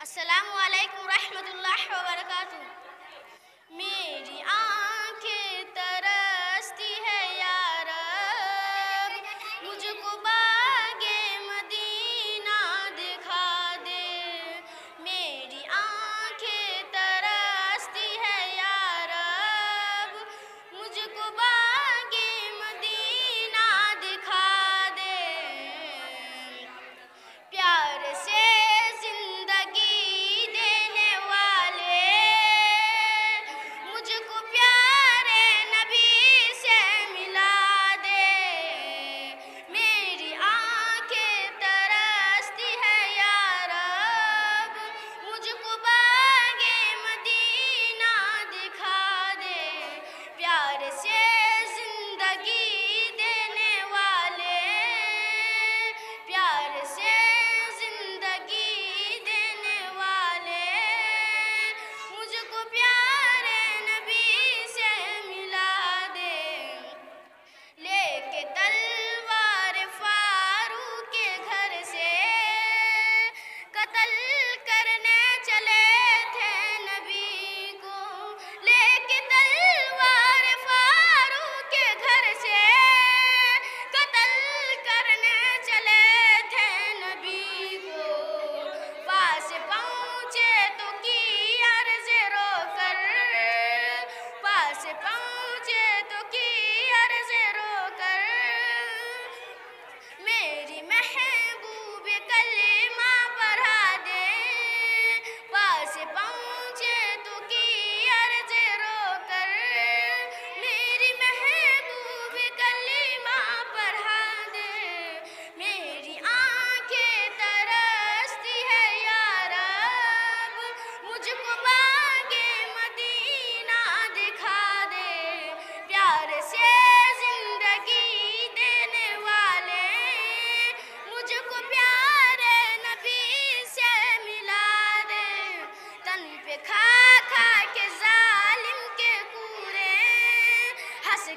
अस्सलामु अलैकुम रहमतुल्लाहि व बरकातुहू। मेरी आंखें तरसती है या रब, मुझको बागे मदीना दिखा दे। मेरी आंखें तरसती है या रब, मुझको बागे मदीना दिखा दे। प्यार से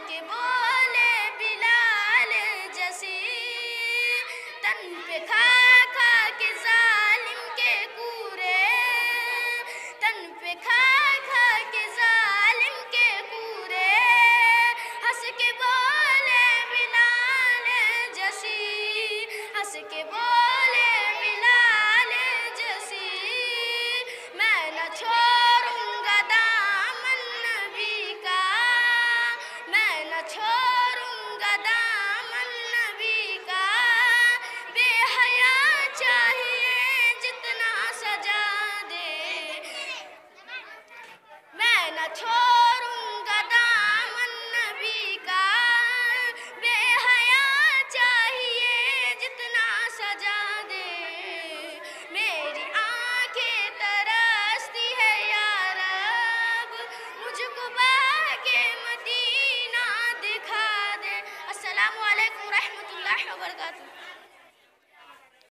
के बोले बिलाल जैसी, तन पे खा खा के जालिम के कूरे, तन पे खा खा के जालिम के कूरे, हंस के बोले बिलाल जैसी, हंस के बोले बिलाल जैसी। मैं न छोड़ूंगा दामन नबी का, मैं न छोड़ूंगा दामन नबी का। बेहया चाहिए जितना सजा दे, मैं न छोड़ूंगा दामन नबी का। बेहया चाहिए जितना सजा दे। मेरी आंखें तरसती है या रब, मुझको बागे मदीना दिखा दे। अस्सलामु अलैकुम रहमतुल्लाहि व बरकातुहू।